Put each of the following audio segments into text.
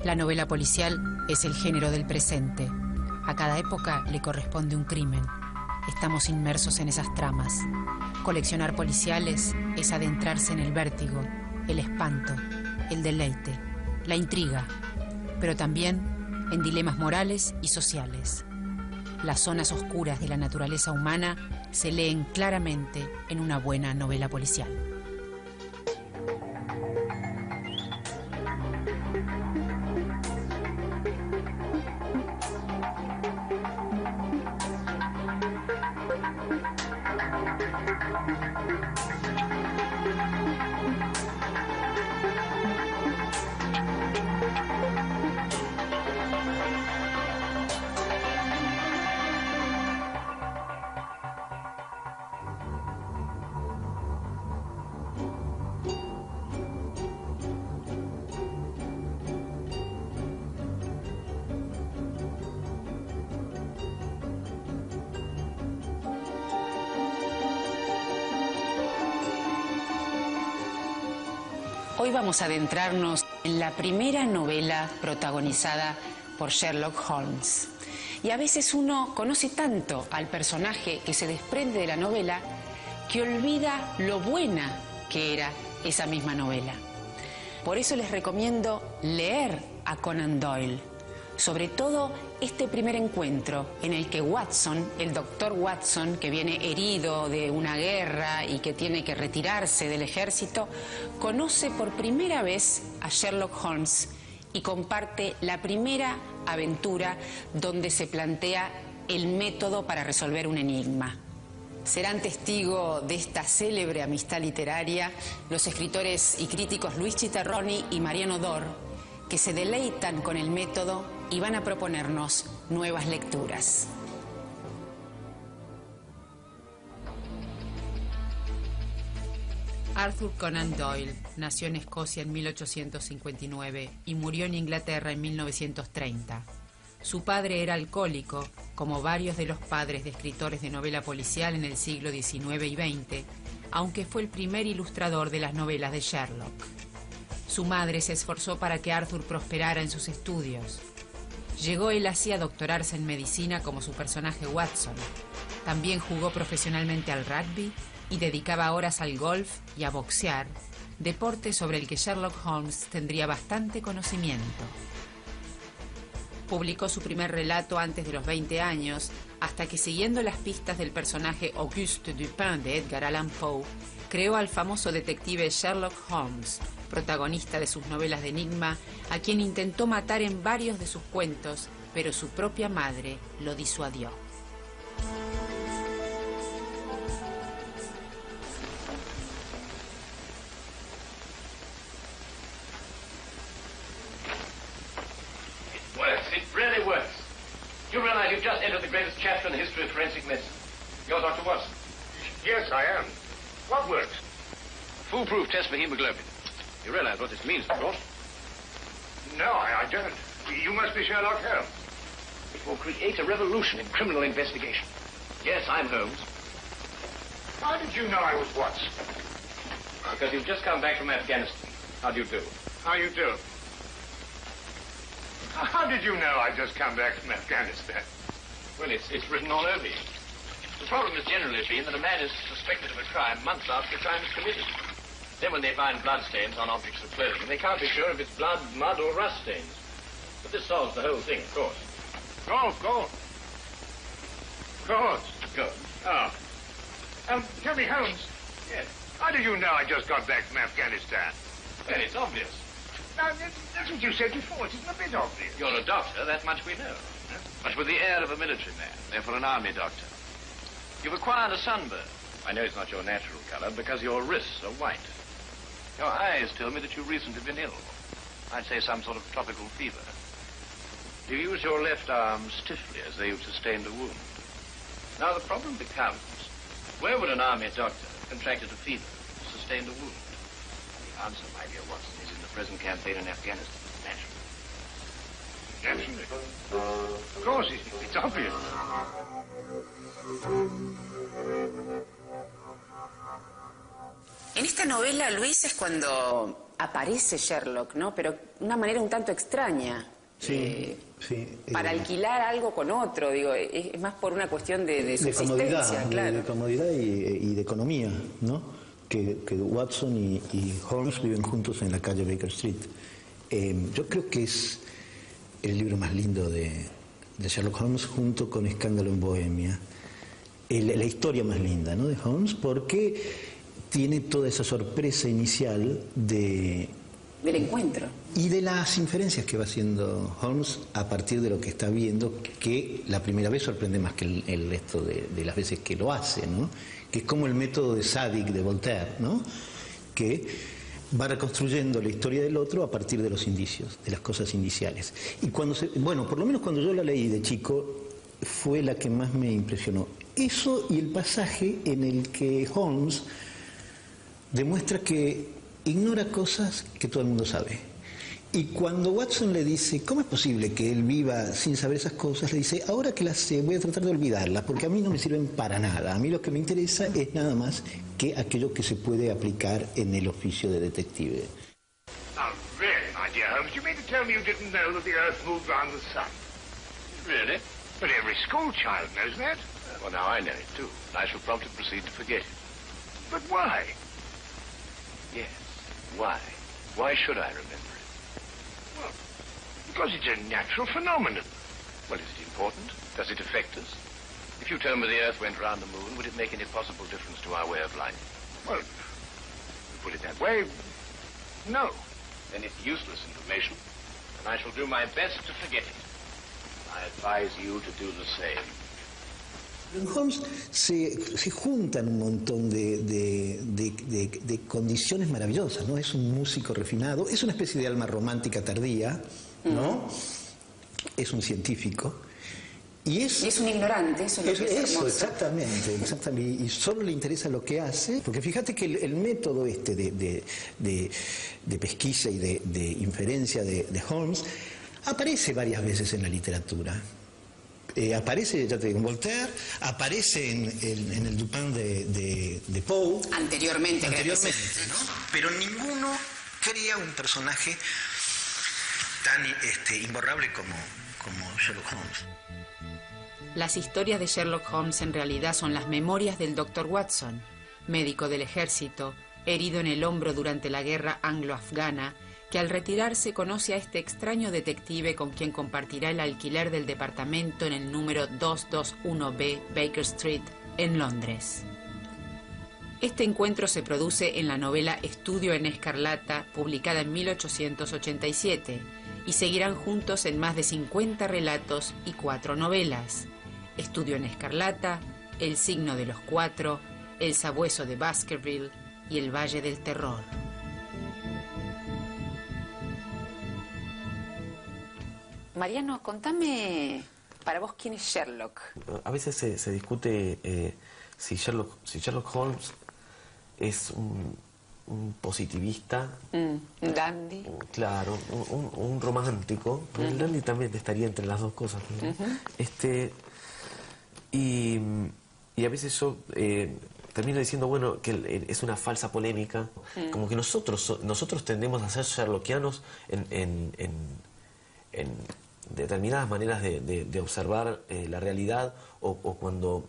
La novela policial es el género del presente. A cada época le corresponde un crimen. Estamos inmersos en esas tramas. Coleccionar policiales es adentrarse en el vértigo, el espanto, el deleite, la intriga, pero también en dilemas morales y sociales. Las zonas oscuras de la naturaleza humana se leen claramente en una buena novela policial. Hoy vamos a adentrarnos en la primera novela protagonizada por Sherlock Holmes. Y a veces uno conoce tanto al personaje que se desprende de la novela que olvida lo buena que era esa misma novela. Por eso les recomiendo leer a Conan Doyle, sobre todo este primer encuentro en el que Watson, el doctor Watson, que viene herido de una guerra y que tiene que retirarse del ejército, conoce por primera vez a Sherlock Holmes y comparte la primera aventura donde se plantea el método para resolver un enigma. Serán testigos de esta célebre amistad literaria los escritores y críticos Luigi Terroni y Mariano Dor, que se deleitan con el método y van a proponernos nuevas lecturas. Arthur Conan Doyle nació en Escocia en 1859 y murió en Inglaterra en 1930. Su padre era alcohólico, como varios de los padres de escritores de novela policial en el siglo XIX y XX, aunque fue el primer ilustrador de las novelas de Sherlock. Su madre se esforzó para que Arthur prosperara en sus estudios. Llegó él así a doctorarse en medicina como su personaje Watson. También jugó profesionalmente al rugby y dedicaba horas al golf y a boxear, deporte sobre el que Sherlock Holmes tendría bastante conocimiento. Publicó su primer relato antes de los 20 años, hasta que, siguiendo las pistas del personaje Auguste Dupin de Edgar Allan Poe, creó al famoso detective Sherlock Holmes, protagonista de sus novelas de enigma, a quien intentó matar en varios de sus cuentos, pero su propia madre lo disuadió. It works. It really works. You realize you've just entered the greatest chapter in the history of forensic medicine. You're Dr. Watson. Yes, I am. What works? Foolproof test for hemoglobin. You realize what this means, of course? No, I don't. You must be Sherlock Holmes. It will create a revolution in criminal investigation. Yes, I'm Holmes. How did you know I was Watson? Because you've just come back from Afghanistan. How do you do? How you do? How did you know I'd just come back from Afghanistan? Well, it's written all over you. The problem has generally been that a man is suspected of a crime months after the crime is committed. Then when they find bloodstains on objects of clothing, they can't be sure if it's blood, mud, or rust stains. But this solves the whole thing, of course. Oh, of course. Of course. Good. Oh. Tell me, Holmes. Yes. How did you know I just got back from Afghanistan? Well, it's obvious. Now, that's what you said before. It isn't a bit obvious. You're a doctor, that much we know. But with the air of a military man, therefore an army doctor. You've acquired a sunburn. I know it's not your natural color because your wrists are white. Your eyes tell me that you've recently been ill. I'd say some sort of tropical fever. You use your left arm stiffly as though you've sustained a wound. Now the problem becomes, where would an army doctor have contracted a fever, sustained a wound? The answer, my dear Watson, is in the present campaign in Afghanistan, naturally. Naturally. Of course, it's obvious. En esta novela, Luis, es cuando aparece Sherlock, ¿no? Pero de una manera un tanto extraña. Sí, para alquilar algo con otro, digo, es más por una cuestión de subsistencia, claro. De comodidad y de economía, ¿no? Que Watson y Holmes viven juntos en la calle Baker Street. Yo creo que es el libro más lindo de Sherlock Holmes, junto con Escándalo en Bohemia. La historia más linda, ¿no?, de Holmes, porque tiene toda esa sorpresa inicial del encuentro. Y de las inferencias que va haciendo Holmes a partir de lo que está viendo, que la primera vez sorprende más que el resto de las veces que lo hace, ¿no? Que es como el método de Zadig de Voltaire, ¿no? Que va reconstruyendo la historia del otro a partir de los indicios, de las cosas iniciales. Y bueno, por lo menos cuando yo la leí de chico, fue la que más me impresionó. Eso y el pasaje en el que Holmes demuestra que ignora cosas que todo el mundo sabe. Y cuando Watson le dice, ¿cómo es posible que él viva sin saber esas cosas?, le dice, ahora que las sé, voy a tratar de olvidarlas, porque a mí no me sirven para nada. A mí lo que me interesa es nada más que aquello que se puede aplicar en el oficio de detective. Oh, really, my dear Holmes, you mean to tell me you didn't know that the Earth moved around the sun? Really? But every school child knows that. Well, now I know it, too. And I shall promptly proceed to forget it. But why? Yes. Why? Why should I remember it? Well, because it's a natural phenomenon. Well, is it important? Does it affect us? If you told me the Earth went round the moon, would it make any possible difference to our way of life? Well, to put it that way, no. Then it's useless information, and I shall do my best to forget it. I advise you to do the same. En Holmes se juntan un montón de condiciones maravillosas, ¿no? Es un músico refinado, es una especie de alma romántica tardía, ¿no? Es un científico. Y es un ignorante, eso es lo que es hermoso. Exactamente. Y solo le interesa lo que hace, porque fíjate que el método de pesquisa y de inferencia de Holmes aparece varias veces en la literatura. Aparece, ya te digo, en Voltaire, aparece en el Dupin de Poe. Anteriormente, ¿no? Pero ninguno crea un personaje tan imborrable como Sherlock Holmes. Las historias de Sherlock Holmes en realidad son las memorias del Dr. Watson, médico del ejército, herido en el hombro durante la guerra anglo-afgana, que al retirarse conoce a este extraño detective con quien compartirá el alquiler del departamento en el número 221B Baker Street, en Londres. Este encuentro se produce en la novela Estudio en Escarlata, publicada en 1887, y seguirán juntos en más de 50 relatos y 4 novelas. Estudio en Escarlata, El signo de los 4, El sabueso de Baskerville y El valle del terror. Mariano, contame para vos quién es Sherlock. A veces se discute si Sherlock Holmes es un positivista. Un dandy. Claro, un romántico. El dandy también estaría entre las dos cosas, ¿no? Y a veces yo termino diciendo, bueno, que es una falsa polémica. Como que nosotros tendemos a ser sherlockianos en determinadas maneras de observar la realidad o cuando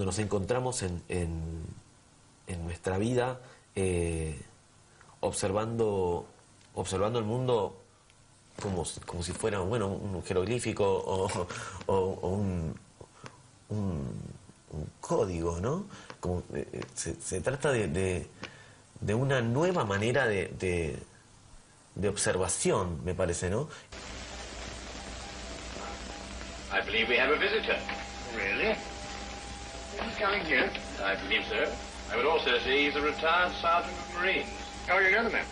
nos encontramos en nuestra vida observando el mundo como si fuera un jeroglífico o un código, ¿no? Como, se trata de una nueva manera de observación, me parece, ¿no? I believe we have a visitor. Really? Is he coming here? I believe so. I would also say he's a retired sergeant of Marines. Oh, you know the man?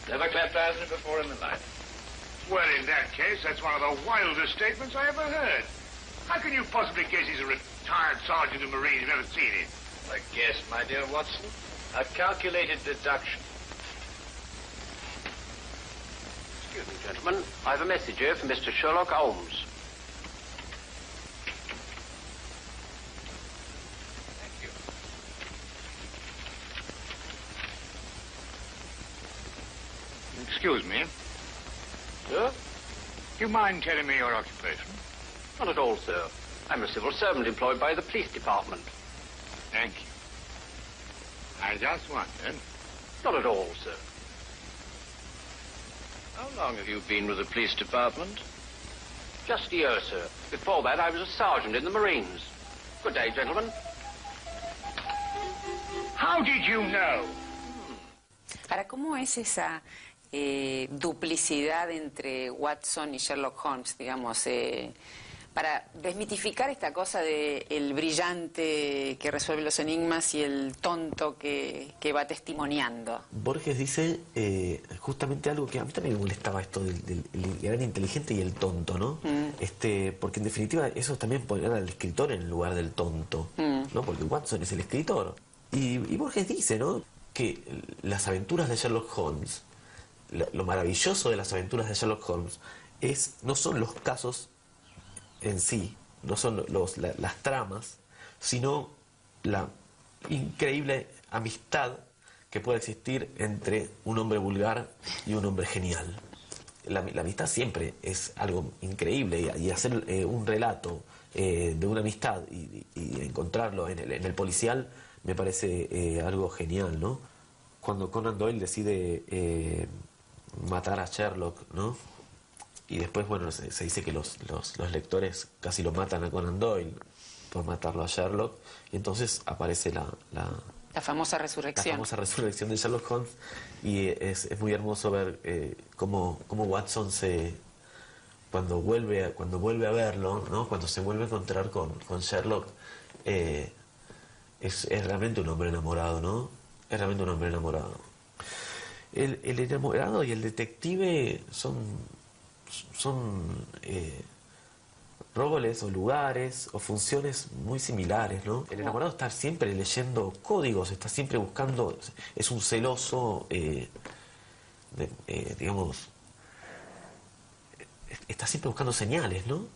Never clapped eyes on him before in my life. Well, in that case, that's one of the wildest statements I ever heard. How can you possibly guess he's a retired sergeant of Marines? You've never seen him. A guess, my dear Watson. A calculated deduction. Excuse me, gentlemen. I've a message here from Mr. Sherlock Holmes. Thank you. excuse me. Sir? Do you mind telling me your occupation? Not at all, sir. I'm a civil servant employed by the police department. Thank you. I just wondered. Not at all, sir. How long have you been with the police department? Just a year, sir. Before that, I was a sergeant in the Marines. Good day, gentlemen. How did you know? Ahora, ¿cómo es esa duplicidad entre Watson y Sherlock Holmes, digamos, para desmitificar esta cosa de el brillante que resuelve los enigmas y el tonto que va testimoniando? Borges dice justamente algo que a mí también me molestaba, esto del gran inteligente y el tonto, ¿no? Porque en definitiva eso también poner al escritor en el lugar del tonto, ¿no? Porque Watson es el escritor. Y Borges dice, ¿no?, que las aventuras de Sherlock Holmes, lo maravilloso de las aventuras de Sherlock Holmes no son los casos en sí, no son las tramas, sino la increíble amistad que puede existir entre un hombre vulgar y un hombre genial. La amistad siempre es algo increíble, y hacer un relato de una amistad y encontrarlo en el policial me parece algo genial, ¿no? Cuando Conan Doyle decide matar a Sherlock, ¿no? Y después, bueno, se dice que los lectores casi lo matan a Conan Doyle por matarlo a Sherlock, y entonces aparece la famosa resurrección. La famosa resurrección de Sherlock Holmes, y es muy hermoso ver cómo Watson cuando vuelve a verlo, ¿no?, cuando se vuelve a encontrar con Sherlock, es realmente un hombre enamorado, ¿no? Es realmente un hombre enamorado. El enamorado y el detective son roles o lugares o funciones muy similares, ¿no? El enamorado está siempre leyendo códigos, está siempre buscando, es un celoso, digamos, está siempre buscando señales, ¿no?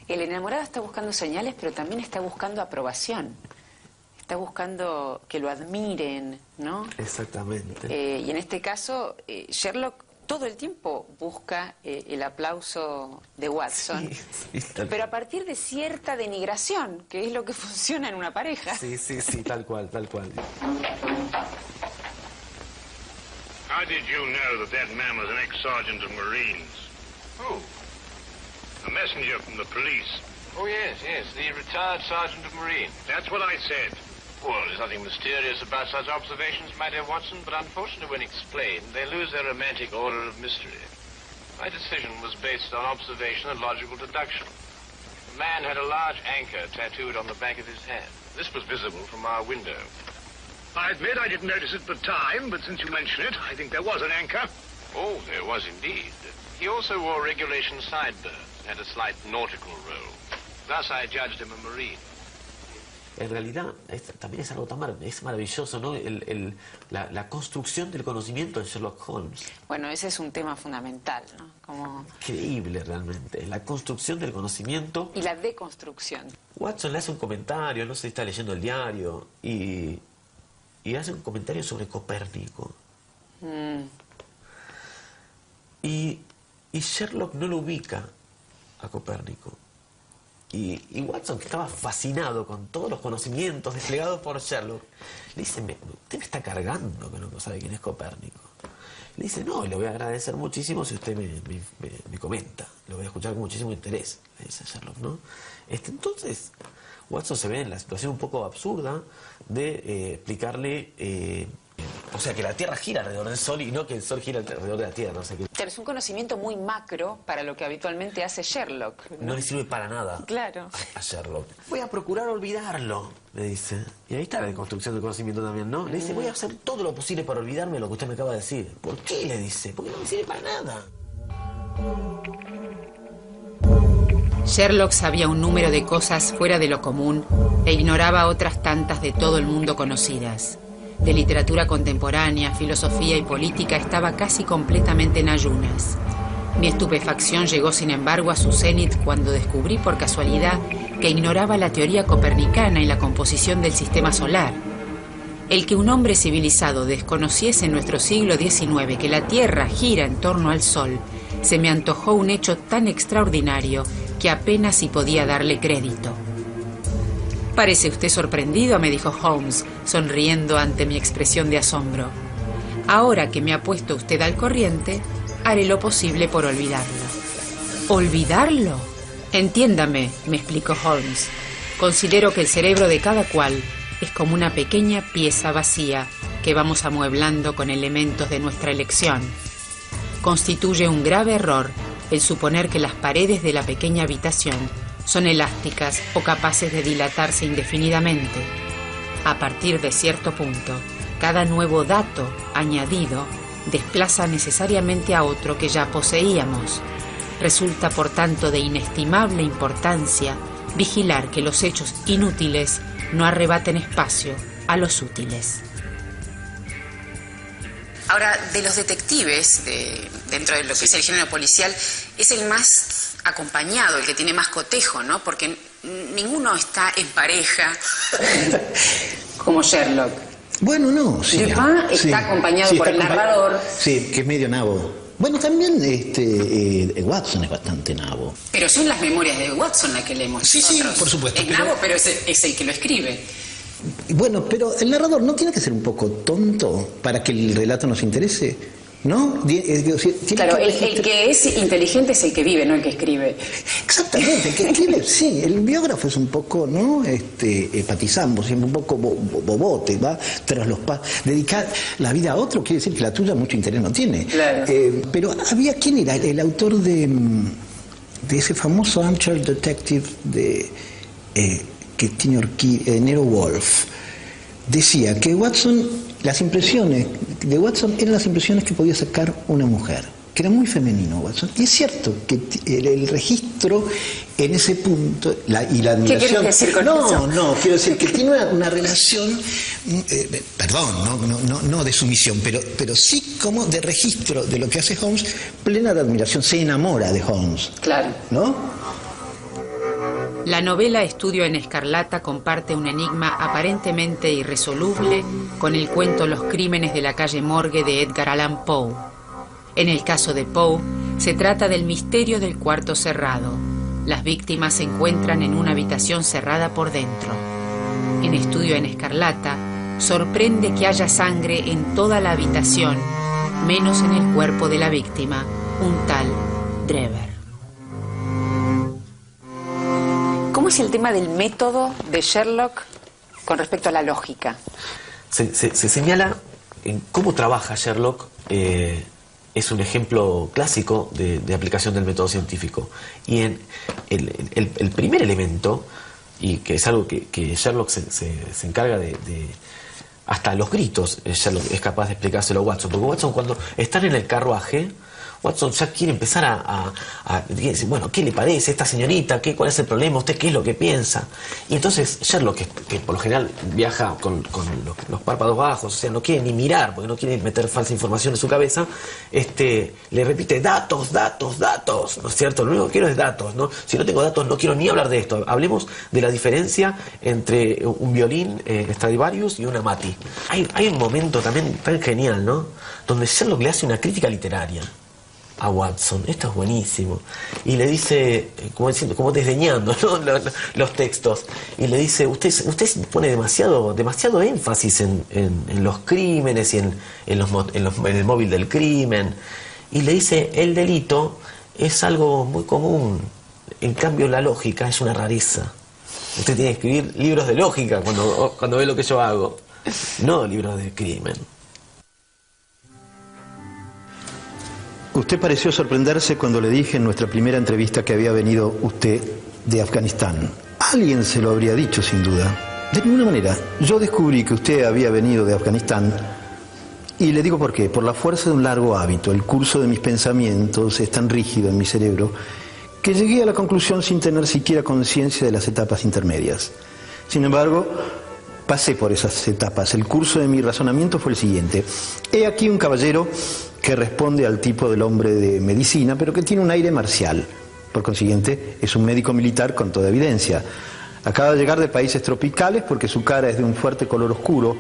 El enamorado está buscando señales, pero también está buscando aprobación. Está buscando que lo admiren, ¿no? Exactamente. Y en este caso, Sherlock todo el tiempo busca el aplauso de Watson, pero a partir de cierta denigración, que es lo que funciona en una pareja. Sí, tal cual. How did you know that man was an ex-sergeant of Marines? Who? A messenger from the police. Oh, yes, the retired sergeant of Marines. That's what I said. Well, there's nothing mysterious about such observations, my dear Watson, but unfortunately when explained, they lose their romantic order of mystery. My decision was based on observation and logical deduction. The man had a large anchor tattooed on the back of his hand. This was visible from our window. I admit I didn't notice it at the time, but since you mention it, I think there was an anchor. Oh, there was indeed. He also wore regulation sideburns and had a slight nautical robe. Thus I judged him a Marine. En realidad, también es algo es maravilloso, ¿no? La construcción del conocimiento de Sherlock Holmes. Bueno, ese es un tema fundamental, ¿no? Como... Increíble, realmente. La construcción del conocimiento. Y la deconstrucción. Watson le hace un comentario, no sé si está leyendo el diario, y hace un comentario sobre Copérnico. Y Sherlock no lo ubica a Copérnico. Y Watson, que estaba fascinado con todos los conocimientos desplegados por Sherlock, le dice, usted me está cargando que no sabe quién es Copérnico. Le dice, no, le voy a agradecer muchísimo si usted me comenta, lo voy a escuchar con muchísimo interés, le dice Sherlock, ¿no? Entonces, Watson se ve en la situación un poco absurda de explicarle... o sea, que la Tierra gira alrededor del Sol y no que el Sol gira alrededor de la Tierra. O sea, que... Claro, es un conocimiento muy macro para lo que habitualmente hace Sherlock. No le sirve para nada. Claro. A Sherlock. Voy a procurar olvidarlo, le dice. Y ahí está la deconstrucción del conocimiento también, ¿no? Le dice, voy a hacer todo lo posible para olvidarme lo que usted me acaba de decir. ¿Por qué? Le dice. Porque no me sirve para nada. Sherlock sabía un número de cosas fuera de lo común e ignoraba otras tantas de todo el mundo conocidas. De literatura contemporánea, filosofía y política estaba casi completamente en ayunas. Mi estupefacción llegó, sin embargo, a su cenit cuando descubrí por casualidad que ignoraba la teoría copernicana y la composición del sistema solar. El que un hombre civilizado desconociese en nuestro siglo XIX que la Tierra gira en torno al Sol se me antojó un hecho tan extraordinario que apenas si podía darle crédito. «Parece usted sorprendido», me dijo Holmes, sonriendo ante mi expresión de asombro. «Ahora que me ha puesto usted al corriente, haré lo posible por olvidarlo». ¿Olvidarlo? Entiéndame, me explicó Holmes. Considero que el cerebro de cada cual es como una pequeña pieza vacía que vamos amueblando con elementos de nuestra elección. Constituye un grave error el suponer que las paredes de la pequeña habitación son elásticas o capaces de dilatarse indefinidamente. A partir de cierto punto, cada nuevo dato añadido desplaza necesariamente a otro que ya poseíamos. Resulta, por tanto, de inestimable importancia vigilar que los hechos inútiles no arrebaten espacio a los útiles. Ahora, de los detectives, dentro de lo que es el género policial, es el más acompañado, el que tiene más cotejo, ¿no? Porque ninguno está en pareja como Sherlock. Bueno, no, sí. Dupin está acompañado por el narrador. Sí, que es medio nabo. Bueno, también Watson es bastante nabo. Pero son las memorias de Watson las que leemos nosotros. Sí, por supuesto. Es nabo, pero es el que lo escribe. Bueno, pero el narrador no tiene que ser un poco tonto para que el relato nos interese, ¿no? Claro, el que es inteligente es el que vive, no el que escribe. Exactamente, el que escribe, sí. El biógrafo es un poco, ¿no? Patizambo, siempre un poco bobote, ¿va? Tras los dedicar la vida a otro quiere decir que la tuya mucho interés no tiene. Claro. Pero ¿quién era? El autor de ese famoso Armchair Detective que tiene Nero Wolfe. Decía que Watson, las impresiones de Watson eran las impresiones que podía sacar una mujer, que era muy femenino Watson. Y es cierto que el registro en ese punto y la admiración... ¿Qué quieres decir con eso? No, quiero decir que tiene una relación, perdón, no de sumisión, pero sí como de registro de lo que hace Holmes, plena de admiración, se enamora de Holmes. Claro. ¿No? La novela Estudio en Escarlata comparte un enigma aparentemente irresoluble con el cuento Los crímenes de la calle Morgue de Edgar Allan Poe. En el caso de Poe, se trata del misterio del cuarto cerrado. Las víctimas se encuentran en una habitación cerrada por dentro. En Estudio en Escarlata, sorprende que haya sangre en toda la habitación, menos en el cuerpo de la víctima, un tal Drever. ¿Cómo es el tema del método de Sherlock con respecto a la lógica? Se señala en cómo trabaja Sherlock, es un ejemplo clásico de aplicación del método científico. Y en el primer elemento, y que es algo que Sherlock se encarga de hasta los gritos, Sherlock es capaz de explicárselo a Watson, porque Watson, cuando están en el carruaje, Watson ya quiere empezar a decir, bueno, ¿qué le parece a esta señorita? ¿Cuál es el problema? ¿Usted qué es lo que piensa? Y entonces Sherlock, que por lo general viaja con los párpados bajos, o sea, no quiere ni mirar, porque no quiere meter falsa información en su cabeza, le repite datos, datos, datos, ¿no es cierto? Lo único que quiero es datos, ¿no? Si no tengo datos no quiero ni hablar de esto. Hablemos de la diferencia entre un violín Stradivarius y una Amati. Hay un momento también tan genial, ¿no? Donde Sherlock le hace una crítica literaria a Watson, esto es buenísimo, y le dice, como desdeñando, ¿no? los textos, y le dice, usted pone demasiado énfasis en los crímenes y en el móvil del crimen, y le dice, el delito es algo muy común, en cambio la lógica es una rareza. Usted tiene que escribir libros de lógica cuando ve lo que yo hago, no libros de crimen. Usted pareció sorprenderse cuando le dije en nuestra primera entrevista que había venido usted de Afganistán. Alguien se lo habría dicho, sin duda. De ninguna manera. Yo descubrí que usted había venido de Afganistán y le digo por qué. Por la fuerza de un largo hábito. El curso de mis pensamientos es tan rígido en mi cerebro que llegué a la conclusión sin tener siquiera conciencia de las etapas intermedias. Sin embargo, pasé por esas etapas. El curso de mi razonamiento fue el siguiente. He aquí un caballero que responde al tipo del hombre de medicina, pero que tiene un aire marcial. Por consiguiente, es un médico militar con toda evidencia. Acaba de llegar de países tropicales porque su cara es de un fuerte color oscuro,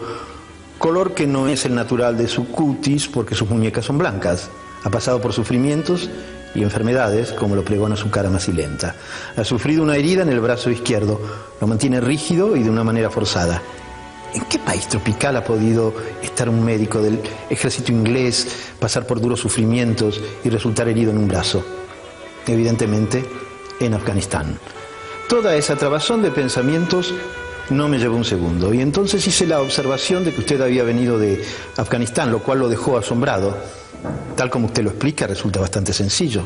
color que no es el natural de su cutis porque sus muñecas son blancas. Ha pasado por sufrimientos y enfermedades, como lo pregona su cara macilenta. Ha sufrido una herida en el brazo izquierdo, lo mantiene rígido y de una manera forzada. ¿En qué país tropical ha podido estar un médico del ejército inglés, pasar por duros sufrimientos y resultar herido en un brazo? Evidentemente, en Afganistán. Toda esa trabazón de pensamientos no me llevó un segundo. Y entonces hice la observación de que usted había venido de Afganistán, lo cual lo dejó asombrado. Tal como usted lo explica, resulta bastante sencillo.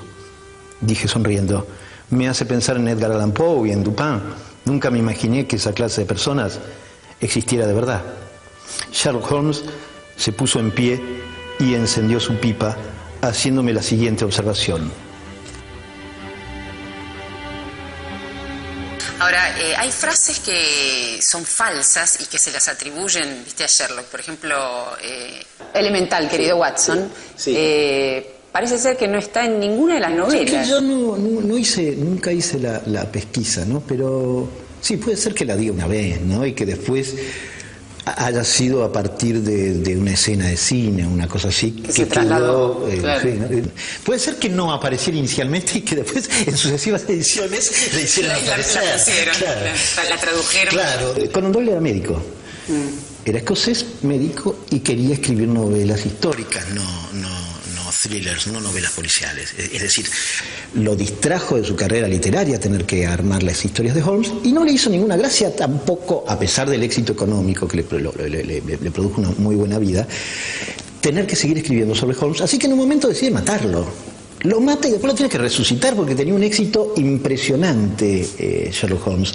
Dije sonriendo. Me hace pensar en Edgar Allan Poe y en Dupin. Nunca me imaginé que esa clase de personas existiera de verdad. Sherlock Holmes se puso en pie y encendió su pipa, haciéndome la siguiente observación. Ahora, hay frases que son falsas y que se las atribuyen, viste, a Sherlock. Por ejemplo, elemental, querido Watson. Sí. Parece ser que no está en ninguna de las novelas. Yo nunca hice la pesquisa, ¿no? Pero sí, puede ser que la diga una vez, ¿no? Y que después haya sido a partir de una escena de cine, una cosa así, que se trasladó. Claro. Sí, ¿no? Puede ser que no apareciera inicialmente y que después en sucesivas ediciones le hicieran aparecer. La tradujeron. Claro. Conan Doyle era médico. Era escocés, médico, y quería escribir novelas históricas, no thrillers, no novelas policiales. Es decir, lo distrajo de su carrera literaria tener que armar las historias de Holmes, y no le hizo ninguna gracia tampoco, a pesar del éxito económico que le produjo una muy buena vida, tener que seguir escribiendo sobre Holmes. Así que en un momento decide matarlo. Lo mata y después lo tiene que resucitar porque tenía un éxito impresionante, Sherlock Holmes,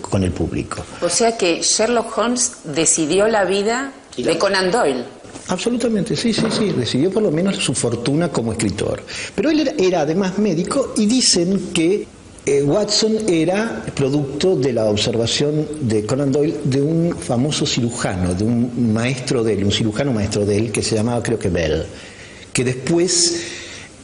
con el público. O sea que Sherlock Holmes decidió la vida de Conan Doyle. Absolutamente, sí, recibió por lo menos su fortuna como escritor. Pero él era además médico, y dicen que Watson era producto de la observación de Conan Doyle de un famoso cirujano, de un maestro de él, un cirujano maestro de él, que se llamaba, creo que Bell, que después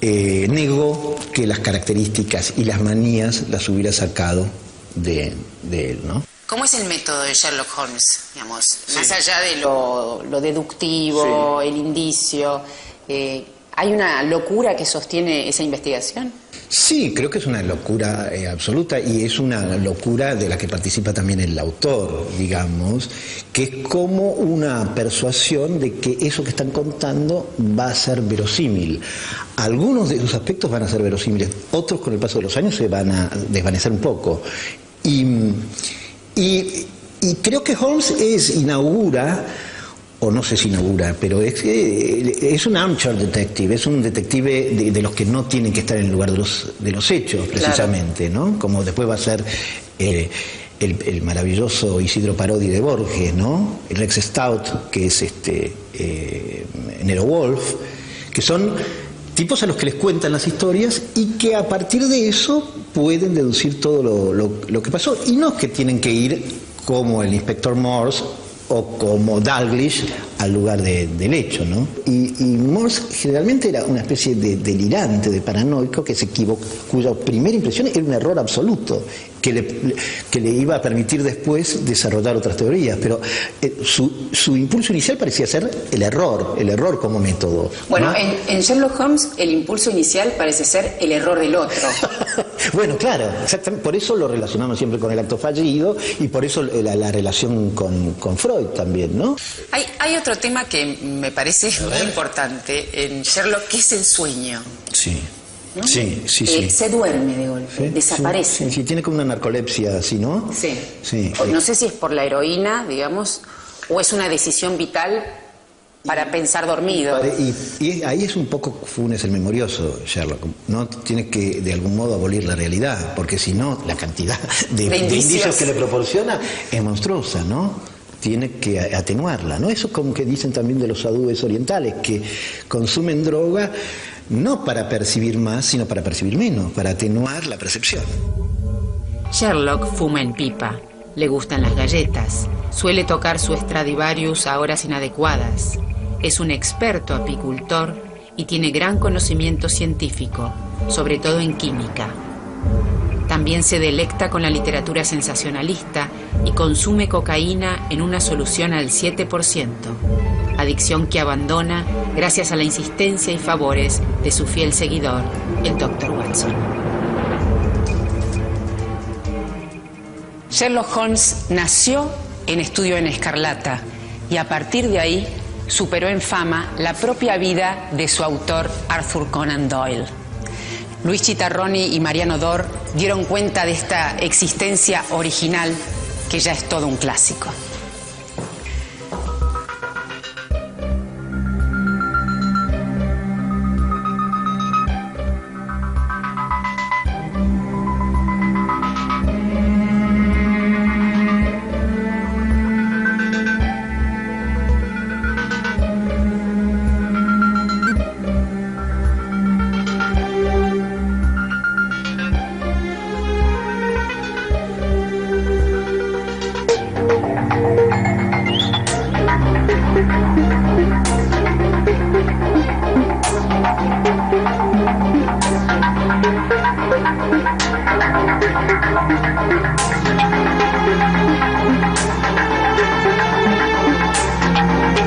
negó que las características y las manías las hubiera sacado de él, ¿no? ¿Cómo es el método de Sherlock Holmes, digamos? Sí. Más allá de lo deductivo, sí, el indicio, ¿hay una locura que sostiene esa investigación? Sí, creo que es una locura absoluta, y es una locura de la que participa también el autor, digamos, que es como una persuasión de que eso que están contando va a ser verosímil. Algunos de esos aspectos van a ser verosímiles, otros con el paso de los años se van a desvanecer un poco. Y creo que Holmes inaugura, o no sé si inaugura, pero es un armchair detective, es un detective de los que no tienen que estar en el lugar de los hechos, precisamente, claro, ¿no? Como después va a ser el maravilloso Isidro Parodi de Borges, ¿no? El Rex Stout, que es Nero Wolfe, que son tipos a los que les cuentan las historias y que a partir de eso pueden deducir todo lo que pasó. Y no es que tienen que ir como el inspector Morse o como Dalglish al lugar del hecho, ¿no? Y Morse generalmente era una especie de delirante, de paranoico, que se equivocó, cuya primera impresión era un error absoluto, que le iba a permitir después desarrollar otras teorías, pero su impulso inicial parecía ser el error como método. Bueno, ¿no? en Sherlock Holmes el impulso inicial parece ser el error del otro. Bueno, claro, exactamente, por eso lo relacionamos siempre con el acto fallido, y por eso la relación con Freud también, ¿no? Hay otro tema que me parece muy importante en Sherlock, que es el sueño. Sí. ¿No? Sí. Se duerme de golpe, desaparece. Sí, tiene como una narcolepsia así, ¿no? Sí. No sé si es por la heroína, digamos, o es una decisión vital para pensar dormido. Y ahí es un poco Funes el memorioso, Sherlock. No tiene que, de algún modo, abolir la realidad, porque si no, la cantidad de indicios que le proporciona es monstruosa, ¿no? Tiene que atenuarla, ¿no? Eso como que dicen también de los sadúes orientales, que consumen droga no para percibir más, sino para percibir menos, para atenuar la percepción. Sherlock fuma en pipa, le gustan las galletas, suele tocar su Stradivarius a horas inadecuadas, es un experto apicultor y tiene gran conocimiento científico, sobre todo en química. También se delecta con la literatura sensacionalista y consume cocaína en una solución al 7%, adicción que abandona gracias a la insistencia y favores de su fiel seguidor, el Dr. Watson. Sherlock Holmes nació en Estudio en Escarlata y a partir de ahí superó en fama la propia vida de su autor Arthur Conan Doyle. Luis Chitarroni y Mariano Dor dieron cuenta de esta existencia original que ya es todo un clásico.